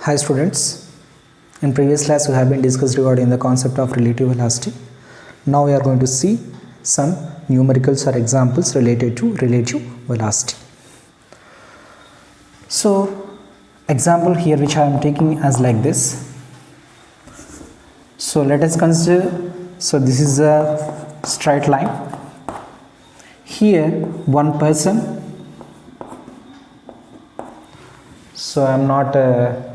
Hi students, in previous class we have been discussed regarding the concept of relative velocity. Now we are going to see some numericals or examples related to relative velocity. So example here which I am taking as like this. So let us consider, so this is a straight line. Here one person, so I am not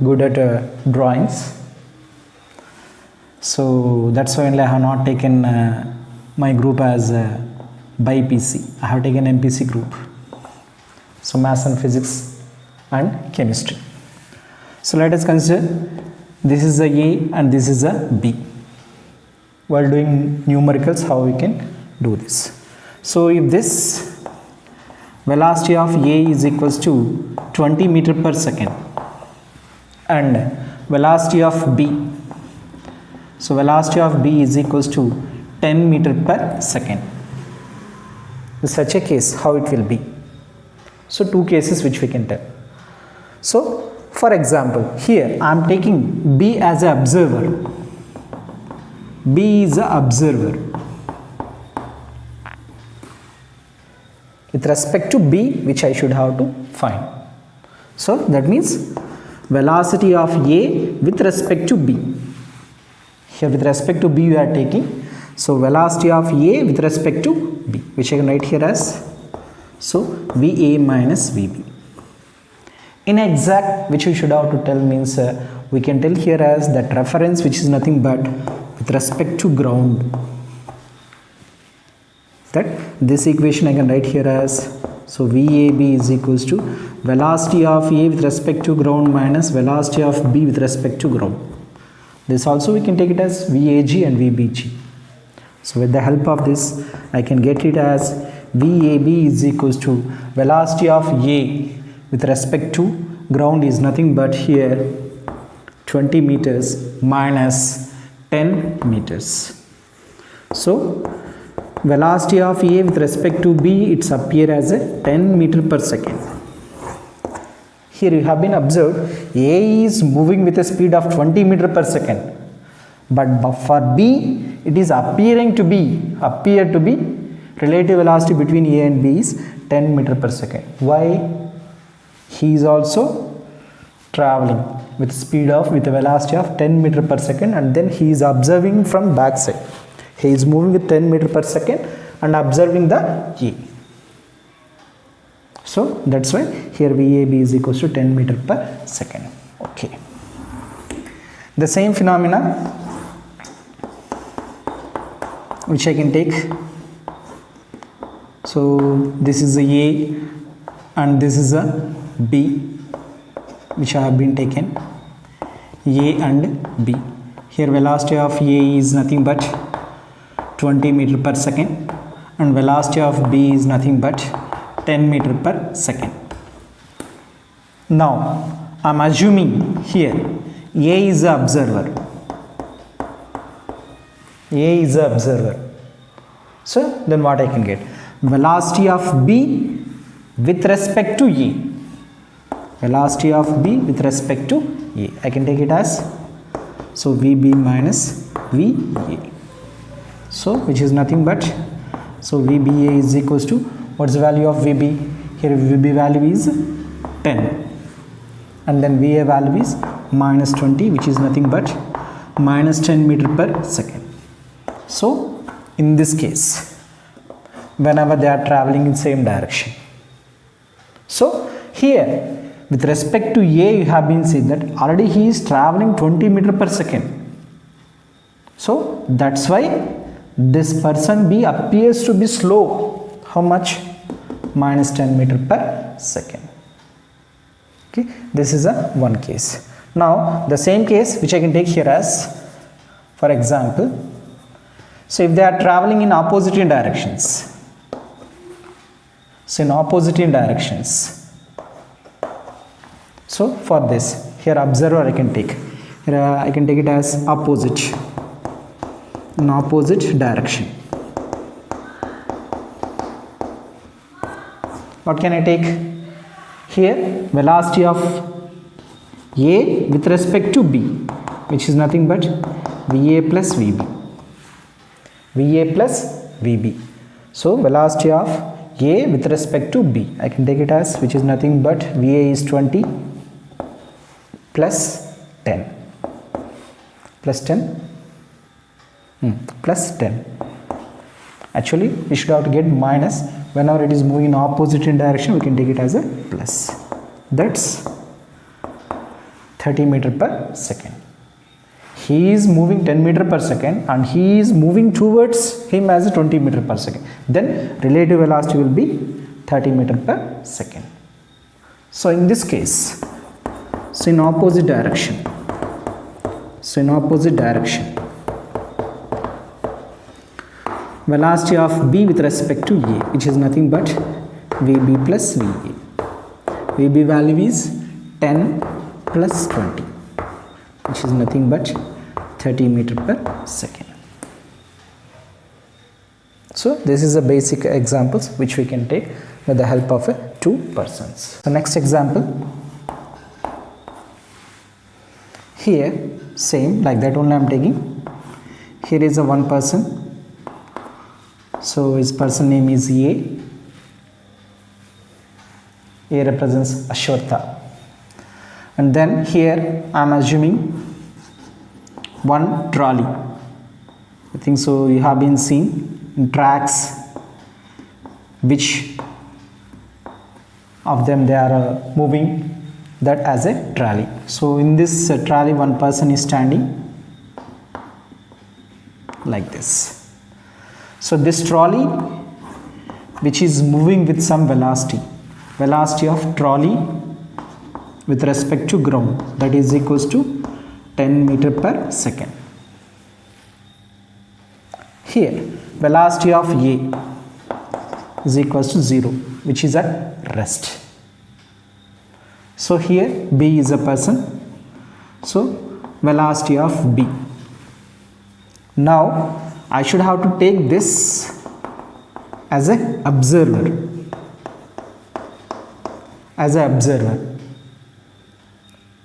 good at drawings, so that's why only I have not taken my group as by PC. I have taken MPC group, so maths and physics and chemistry. So let us consider this is a A and this is a B. While doing numericals, how we can do this? So if this velocity of A is equals to 20 meter per second and velocity of B, so velocity of B is equals to 10 meter per second. In such a case, how it will be? So two cases which we can tell. So for example, here I am taking B as an observer. B is an observer. With respect to B, which I should have to find. So that means velocity of A with respect to B. Here with respect to B you are taking. So velocity of A with respect to B, which I can write here as, so VA minus VB. In exact, which we should have to tell means we can tell here as that reference which is nothing but with respect to ground. That this equation I can write here as, so VAB is equals to velocity of A with respect to ground minus velocity of B with respect to ground. This also we can take it as VAG and VBG. So with the help of this I can get it as VAB is equals to velocity of A with respect to ground is nothing but here 20 meters minus 10 meters. So velocity of A with respect to B, it's appear as a 10 meter per second. Here you have been observed A is moving with a speed of 20 meter per second, but for B it is appear to be relative velocity between A and B is 10 meter per second. Why? He is also traveling with speed of with a velocity of 10 meter per second, and then he is observing from back side. He is moving with 10 meter per second and observing the A. So that's why here VAB is equals to 10 meter per second. Okay. The same phenomena which I can take. So this is a A and this is a B, which I have been taken A and B. Here velocity of A is nothing but 20 meter per second and velocity of B is nothing but 10 meter per second. Now I am assuming here A is the observer. A is the observer. So then what I can get? Velocity of B with respect to A. Velocity of B with respect to A. I can take it as, so VB minus VA. So which is nothing but, so VBA is equals to, what's the value of VB? Here VB value is 10 and then VA value is minus 20, which is nothing but minus 10 meter per second. So in this case, whenever they are traveling in same direction. So here with respect to A you have been seen that already he is traveling 20 meter per second. So that's why this person B appears to be slow. How much? Minus 10 meter per second. Okay, this is a one case. Now the same case which I can take here as, for example, so if they are traveling in opposite directions, so in opposite directions, so for this here observer I can take, here I can take it as opposite, in opposite direction. What can I take? Here velocity of A with respect to B, which is nothing but VA plus VB. VA plus VB. So velocity of A with respect to B, I can take it as, which is nothing but VA is 20 plus 10 plus 10 plus 10. Actually we should have to get minus. Whenever it is moving in opposite in direction, we can take it as a plus. That's 30 meter per second. He is moving 10 meter per second and he is moving towards him as a 20 meter per second. Then relative velocity will be 30 meter per second. So in this case, so in opposite direction. Velocity of B with respect to A, which is nothing but VB plus VA. VB value is 10 plus 20, which is nothing but 30 meter per second. So this is a basic examples which we can take with the help of two persons. The next example, here same like that only I am taking. Here is a one person. So his person name is A. A represents Ashwatha. And then here I am assuming one trolley. I think so you have been seen in tracks, which of them they are moving that as a trolley. So in this trolley one person is standing like this. So this trolley which is moving with some velocity of trolley with respect to ground, that is equals to 10 meter per second. Here velocity of A is equals to 0, which is at rest. So here B is a person, so velocity of B. Now I should have to take this as an observer.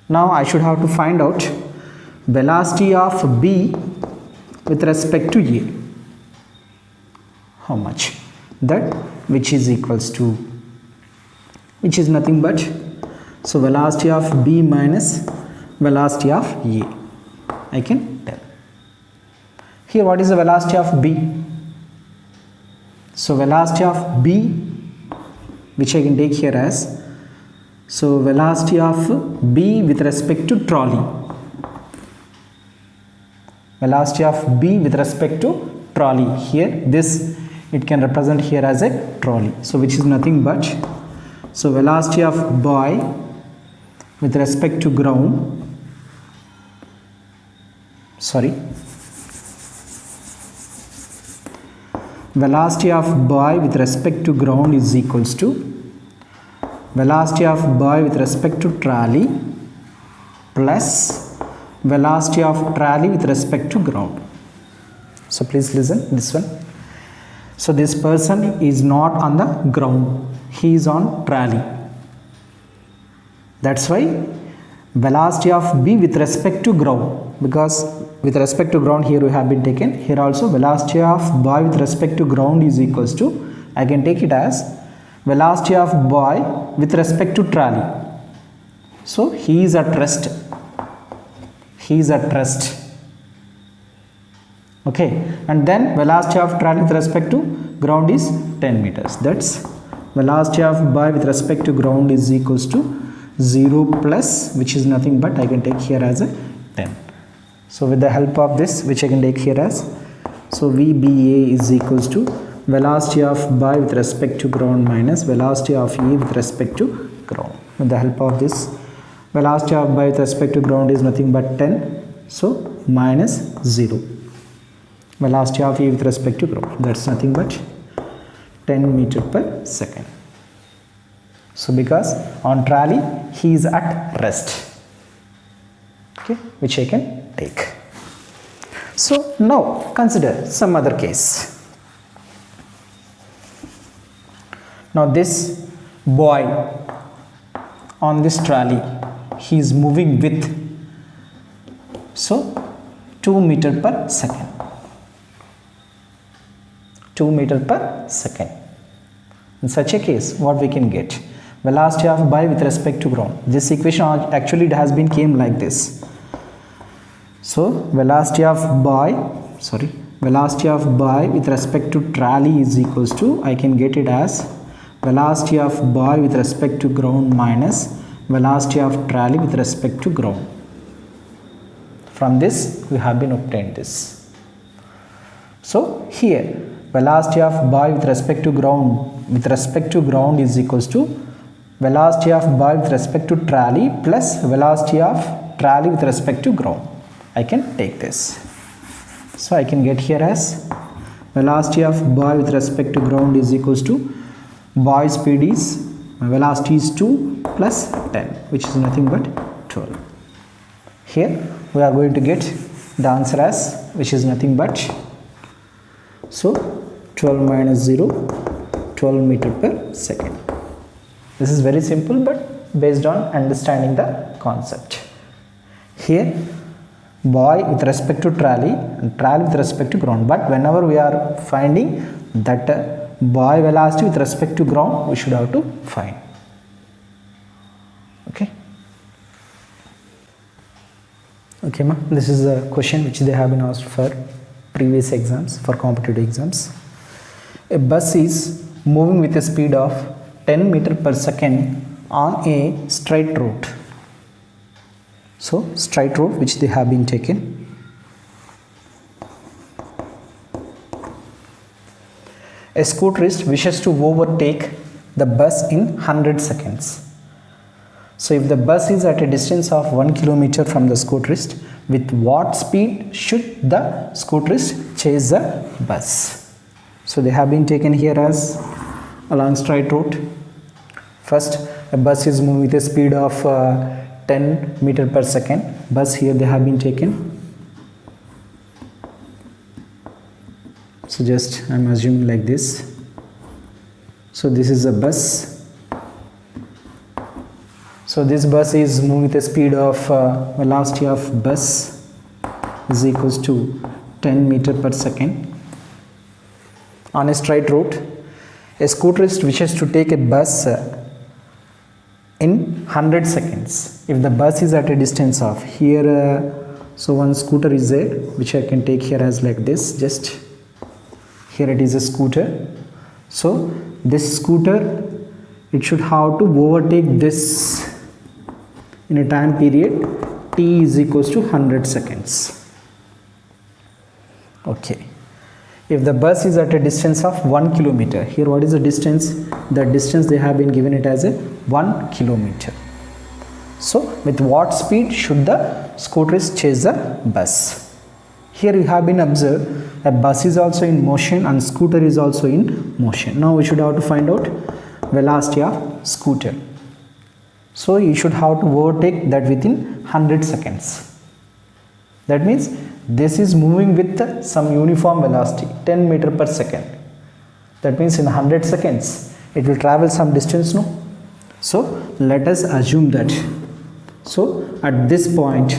Now I should have to find out velocity of B with respect to A. How much? That which is equals to, which is nothing but, so velocity of B minus velocity of A. I can tell. Here what is the velocity of B? So velocity of B, which I can take here as, so velocity of B with respect to trolley. Velocity of B with respect to trolley. Here this it can represent here as a trolley. So which is nothing but, so velocity of boy with respect to ground. Velocity of boy with respect to ground is equals to velocity of boy with respect to trolley plus velocity of trolley with respect to ground. So please listen this one. So this person is not on the ground, he is on trolley. That's why velocity of B with respect to ground, because with respect to ground here we have been taken, here also velocity of boy with respect to ground is equals to, I can take it as velocity of boy with respect to trolley. So he is at rest. Okay, and then velocity of trolley with respect to ground is 10 meters. That's velocity of boy with respect to ground is equals to 0 plus, which is nothing but I can take here as a 10. So with the help of this, which I can take here as, so VBA is equals to velocity of boy with respect to ground minus velocity of A with respect to ground. With the help of this, velocity of boy with respect to ground is nothing but 10, so minus 0. Velocity of A with respect to ground, that's nothing but 10 meter per second. So because on trolley he is at rest, okay, which I can take. So now consider some other case. Now this boy on this trolley, he is moving with, so 2 meter per second. 2 meter per second. In such a case, what we can get? Velocity of boy with respect to ground. This equation actually it has been came like this. So velocity of boy with respect to trolley is equals to, I can get it as velocity of boy with respect to ground minus velocity of trolley with respect to ground. From this we have been obtained this. So here velocity of boy with respect to ground is equals to velocity of boy with respect to trolley plus velocity of trolley with respect to ground. I can take this. So I can get here as velocity of boy with respect to ground is equals to boy speed is, velocity is 2 plus 10, which is nothing but 12. Here we are going to get the answer as, which is nothing but, so 12 minus 0, 12 meter per second. This is very simple, but based on understanding the concept. Here boy with respect to trolley and trolley with respect to ground, but whenever we are finding that boy velocity with respect to ground, we should have to find. Okay ma, this is a question which they have been asked for previous exams, for competitive exams. A bus is moving with a speed of 10 meter per second on a straight route. So straight route which they have been taken. A scooterist wishes to overtake the bus in 100 seconds. So if the bus is at a distance of 1 kilometer from the scooterist, with what speed should the scooterist chase the bus? So they have been taken here as along straight route. First, a bus is moving with a speed of 10 meter per second. Bus here they have been taken. So just I am assuming like this. So this is a bus. So this bus is moving with a speed of velocity of bus is equals to 10 meter per second on a straight route. A scooterist wishes to take a bus in 100 seconds. If the bus is at a distance of here, so one scooter is there, which I can take here as like this. Just here it is a scooter. So this scooter, it should have to overtake this in a time period t is equals to 100 seconds. Okay. If the bus is at a distance of 1 kilometer, here what is the distance? The distance they have been given it as a 1 kilometer. So with what speed should the scooterist chase the bus? Here we have been observed a bus is also in motion and scooter is also in motion. Now we should have to find out velocity of scooter. So you should have to overtake that within 100 seconds. That means this is moving with some uniform velocity 10 meter per second. That means in 100 seconds it will travel some distance, no? So let us assume that. So at this point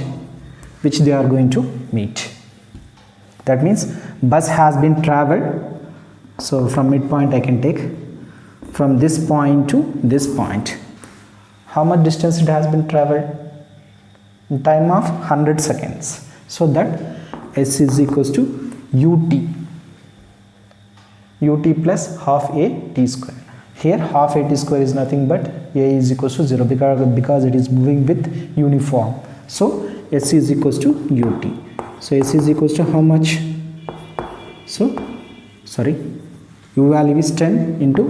which they are going to meet, that means bus has been traveled. So from midpoint I can take from this point to this point. How much distance it has been traveled? In time of 100 seconds. So that S is equals to ut plus half a t square. Here half a t square is nothing but a is equals to 0 because it is moving with uniform. So S is equals to ut. So S is equals to how much? So sorry, u value is 10 into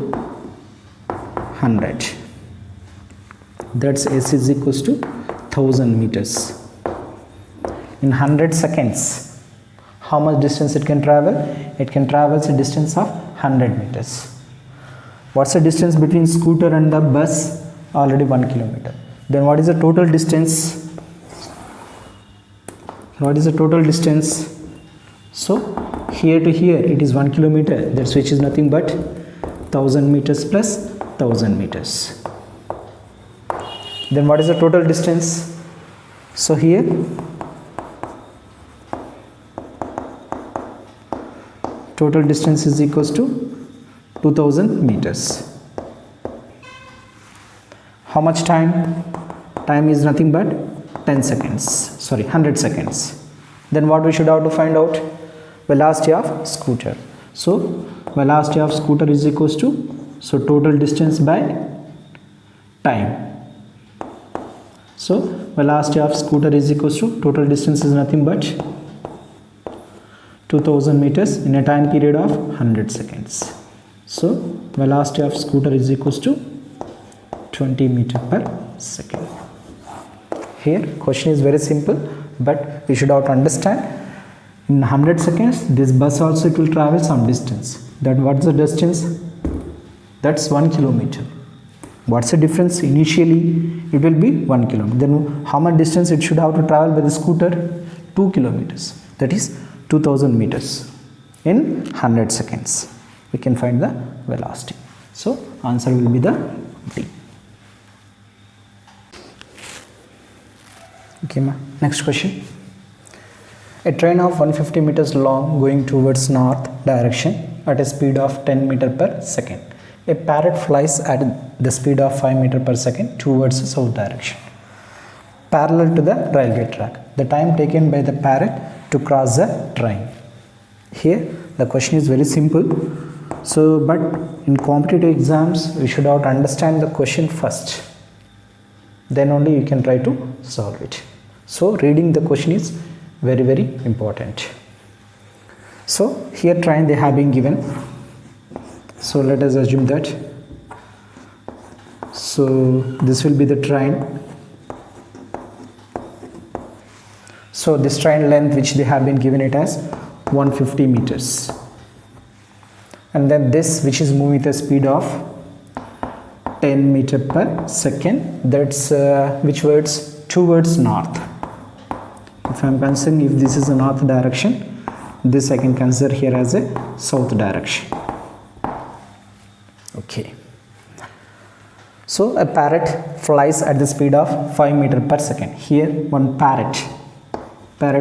100. That's S is equals to 1000 meters. In 100 seconds, how much distance it can travel? It can travel a distance of 100 meters. What's the distance between scooter and the bus? Already 1 kilometer. Then what is the total distance? What is the total distance? So here to here it is 1 kilometer. That's which is nothing but 1000 meters plus 1000 meters. Then what is the total distance? So here total distance is equals to 2000 meters. How much time? Time is nothing but 10 seconds, sorry 100 seconds. Then what we should have to find out? Velocity of scooter. So velocity of scooter is equals to, so total distance by time. So velocity of scooter is equals to, total distance is nothing but 2000 meters in a time period of 100 seconds. So velocity of scooter is equals to 20 meter per second. Here question is very simple, but we should have to understand in 100 seconds this bus also it will travel some distance. That what's the distance? That's 1 kilometer. What's the difference? Initially it will be 1 kilometer. Then how much distance it should have to travel by the scooter? 2 kilometers. That is 2000 meters in 100 seconds. We can find the velocity. So answer will be the D. Okay, next question. A train of 150 meters long going towards north direction at a speed of 10 meter per second. A parrot flies at the speed of 5 meter per second towards the south direction, parallel to the railway track. The time taken by the parrot to cross the train. Here the question is very simple. So, but in competitive exams we should have to understand the question first. Then only you can try to solve it. So reading the question is very, very important. So here train they have been given. So let us assume that. So this will be the train. So this train length which they have been given it as 150 meters. And then this which is moving with a speed of 10 meter per second. That's which words? Towards north. If I am considering if this is a north direction, this I can consider here as a south direction. Okay. So a parrot flies at the speed of 5 meter per second. Here one parrot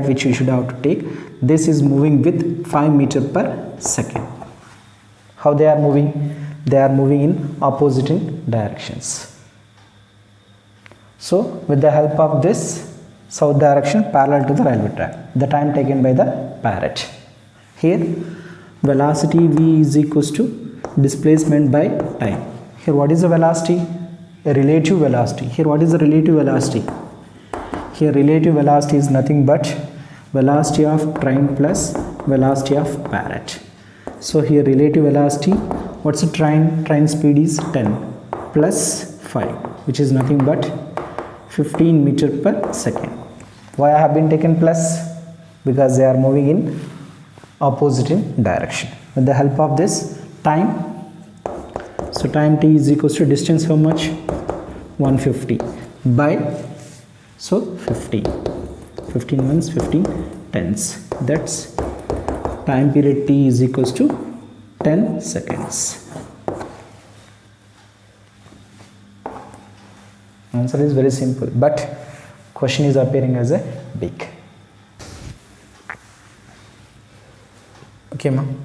which you should have to take. This is moving with 5 meter per second. How they are moving? They are moving in opposite directions. So with the help of this south direction parallel to the railway track, the time taken by the parrot. Here velocity v is equals to displacement by time. Here what is the velocity? A relative velocity. Here what is the relative velocity? Here relative velocity is nothing but velocity of train plus velocity of parrot. So here relative velocity, what's the train? Train speed is 10 plus 5, which is nothing but 15 meter per second. Why I have been taken plus? Because they are moving in opposite direction. With the help of this time, so time t is equals to distance how much? 150 by, so 15. 15 ones, 15 tens. That's time period t is equals to 10 seconds. Answer is very simple, but question is appearing as a big. Okay, ma'am.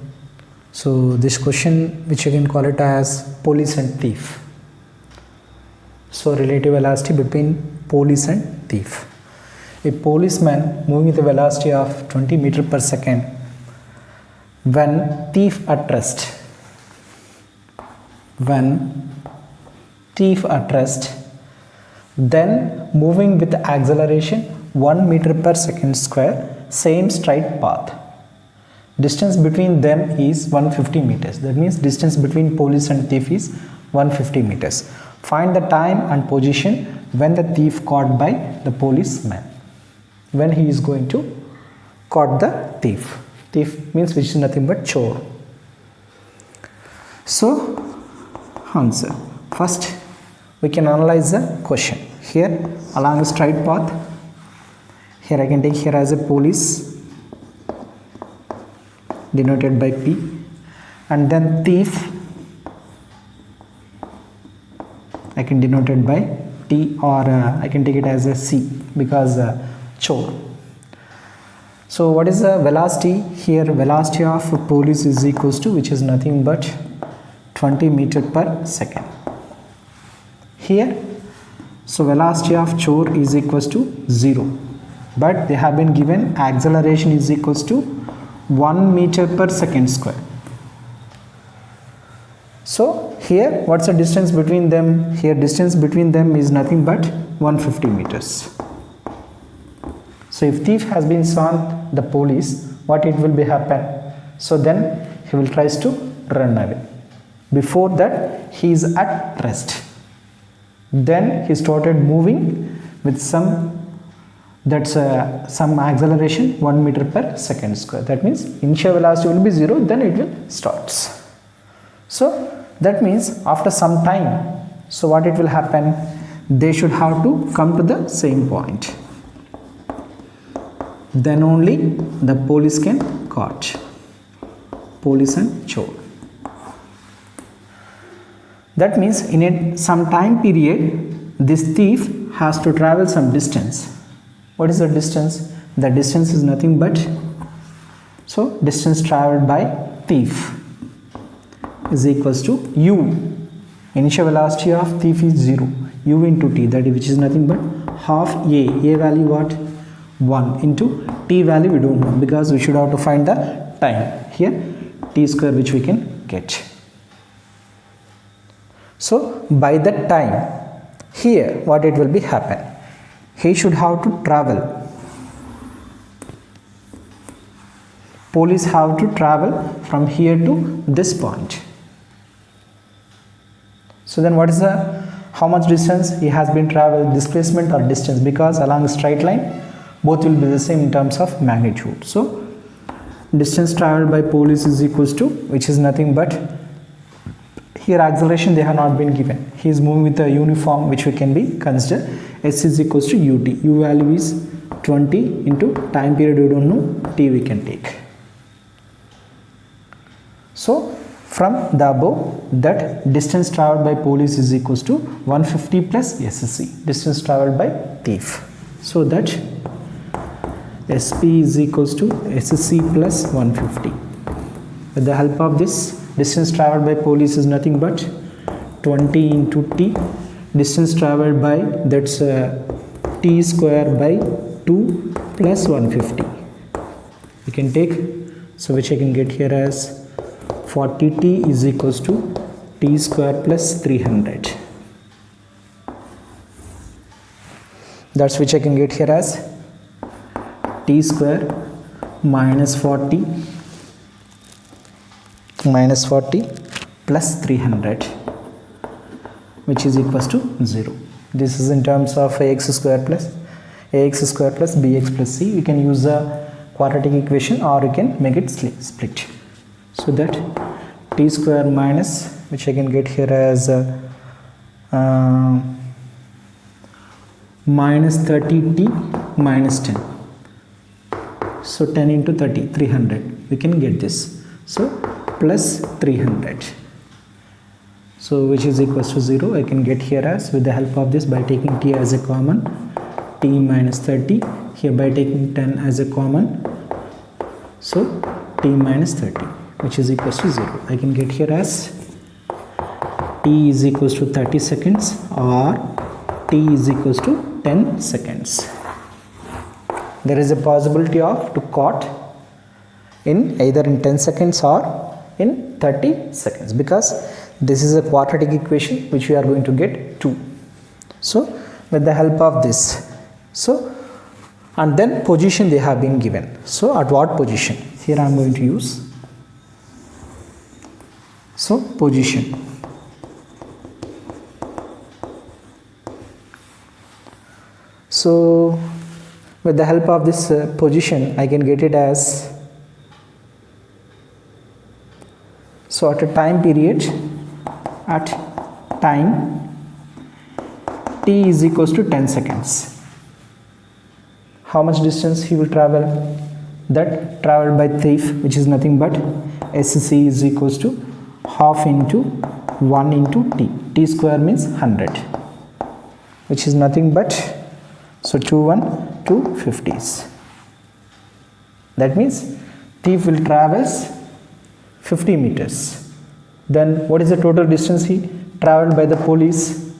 So this question, which you can call it as police and thief. So relative velocity between police and thief. A policeman moving with a velocity of 20 meter per second when thief at rest. When thief at rest, then moving with acceleration 1 meter per second square, same straight path. Distance between them is 150 meters. That means distance between police and thief is 150 meters. Find the time and position when the thief caught by the policeman. When he is going to caught the thief. Thief means which is nothing but chore. So answer. First we can analyze the question. Here along a straight path, here I can take here as a police denoted by P, and then thief I can denote it by T, or I can take it as a C, because chore. So what is the velocity here? Velocity of police is equals to, which is nothing but 20 meter per second here. So velocity of chore is equals to 0, but they have been given acceleration is equals to 1 meter per second square. So here, what's the distance between them? Here distance between them is nothing but 150 meters. So if thief has been seen the police, what it will be happen? So then he will tries to run away. Before that, he is at rest. Then he started moving with some acceleration 1 meter per second square. That means initial velocity will be 0, then it will starts. So that means after some time, so what it will happen? They should have to come to the same point. Then only the police can catch. Police and chore. That means in some time period, this thief has to travel some distance. What is the distance? The distance is nothing but, so distance traveled by thief is equals to u. Initial velocity of thief is 0. U into t, that is, which is nothing but half a. A value what? 1 into t value we don't know, because we should have to find the time. Here t square, which we can get. So by that time, here what it will be happen? He should have to travel. Police have to travel from here to this point. So then what is how much distance he has been traveled? Displacement or distance, because along a straight line both will be the same in terms of magnitude. So distance traveled by police is equals to, which is nothing but, here acceleration they have not been given. He is moving with a uniform, which we can be consider s is equals to ut. U value is 20 into time period we don't know, t we can take. So from the above, that distance traveled by police is equals to 150 plus SC, distance traveled by thief. So that SP is equals to SC plus 150. With the help of this, distance traveled by police is nothing but 20 into t. Distance traveled by, that's t square by 2 plus 150. We can take, so which I can get here as 40t is equals to t square plus 300. That's which I can get here as t square minus 40 plus 300, which is equals to 0. This is in terms of ax square plus bx plus c. We can use the quadratic equation, or you can make it split. So that t square minus, which I can get here as minus 30t minus 10. So 10 into 30, 300. We can get this. So plus 300. So which is equals to 0. I can get here as, with the help of this, by taking t as a common, t minus 30. Here by taking 10 as a common, so t minus 30, which is equals to 0. I can get here as t is equals to 30 seconds or t is equals to 10 seconds. There is a possibility of to caught in either in 10 seconds or in 30 seconds, because this is a quadratic equation which we are going to get 2. So with the help of this, so and then position they have been given. So at what position? Here I am going to use, so position. So with the help of this position, I can get it as, so at a time period, at time t is equals to 10 seconds. How much distance he will travel? That traveled by thief, which is nothing but SC is equals to half into 1 into t. T square means 100. which is nothing but, so 250s. That means thief will travels 50 meters. Then what is the total distance he traveled by the police?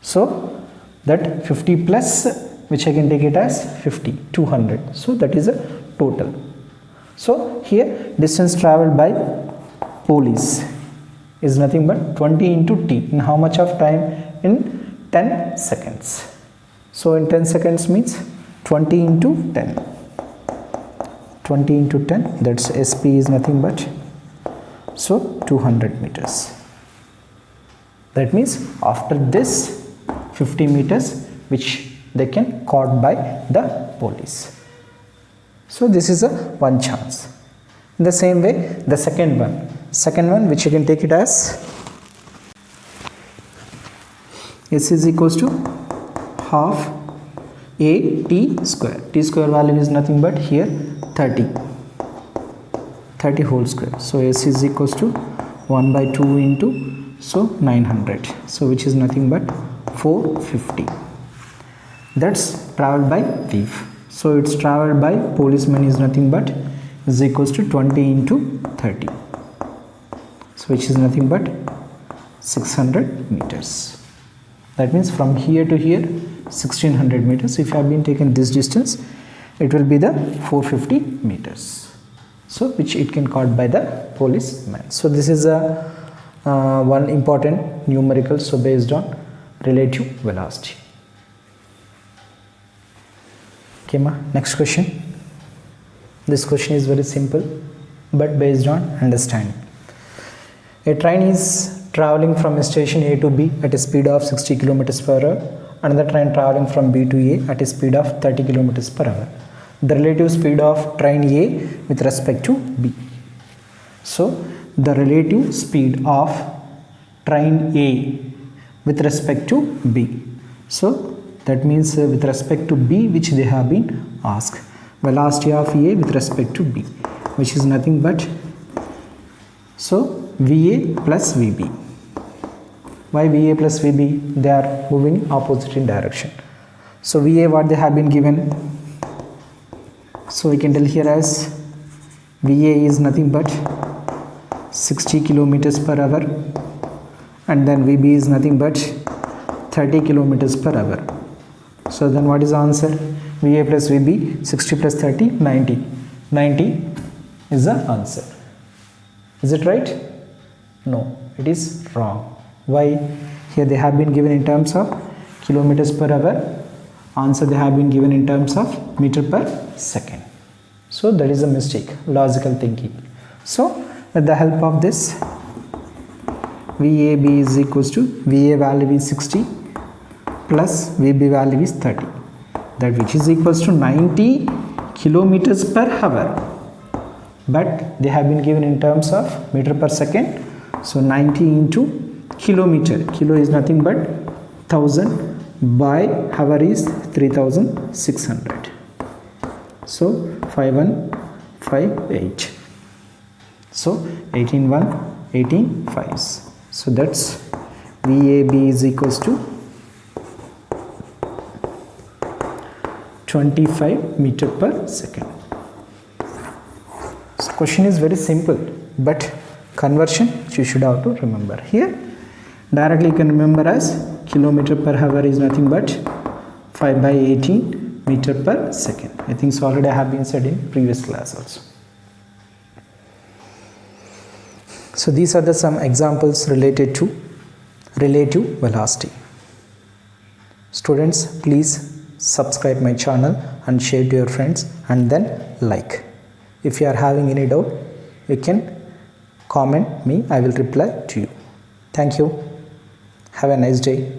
So that 50 plus, which I can take it as 50, 200. So that is a total. So here distance traveled by police is nothing but 20 into t. In how much of time? In 10 seconds. So in 10 seconds means 20 into 10. 20 into 10, that's SP is nothing but, so 200 meters. That means after this 50 meters which they can caught by the police. So this is a one chance. In the same way, the second one which you can take it as S is equals to half a t square. T square value is nothing but here 30 whole square. So S is equals to 1 by 2 into, so 900. So which is nothing but 450. That's traveled by thief. So it's traveled by policeman is nothing but is equals to 20 into 30. So which is nothing but 600 meters. That means from here to here 1600 meters. If you have been taken this distance, it will be the 450 meters. So which it can caught by the policeman. So this is a one important numerical, so based on relative velocity. Okay, next question. This question is very simple but based on understanding. A train is traveling from station A to B at a speed of 60 km per hour. Another train traveling from B to A at a speed of 30 km per hour. The relative speed of train A with respect to B. So the relative speed of train A with respect to B. So that means with respect to B, which they have been asked. Velocity of A with respect to B, which is nothing but, so VA plus VB. Why VA plus VB? They are moving opposite in direction. So VA, what they have been given, so we can tell here as VA is nothing but 60 kilometers per hour, and then VB is nothing but 30 kilometers per hour. So then what is the answer? VA plus VB, 60 plus 30, 90. 90 is the answer. Is it right? No, it is wrong. Why? Here they have been given in terms of kilometers per hour. Answer they have been given in terms of meter per second. So that is a mistake, logical thinking. So with the help of this, VAB is equals to, VA value is 60 plus VB value is 30. That which is equals to 90 kilometers per hour. But they have been given in terms of meter per second. So 90 into kilometer. Kilo is nothing but 1000 by hour is 3600. So 5158. So 18 fives. So that's VAB is equals to 25 meter per second. So question is very simple, but conversion you should have to remember. Here directly you can remember as kilometer per hour is nothing but 5 by 18 meter per second. I think so already I have been said in previous class also. So these are the some examples related to relative velocity. Students, please subscribe my channel and share to your friends and then like. If you are having any doubt, you can comment me. I will reply to you. Thank you. Have a nice day.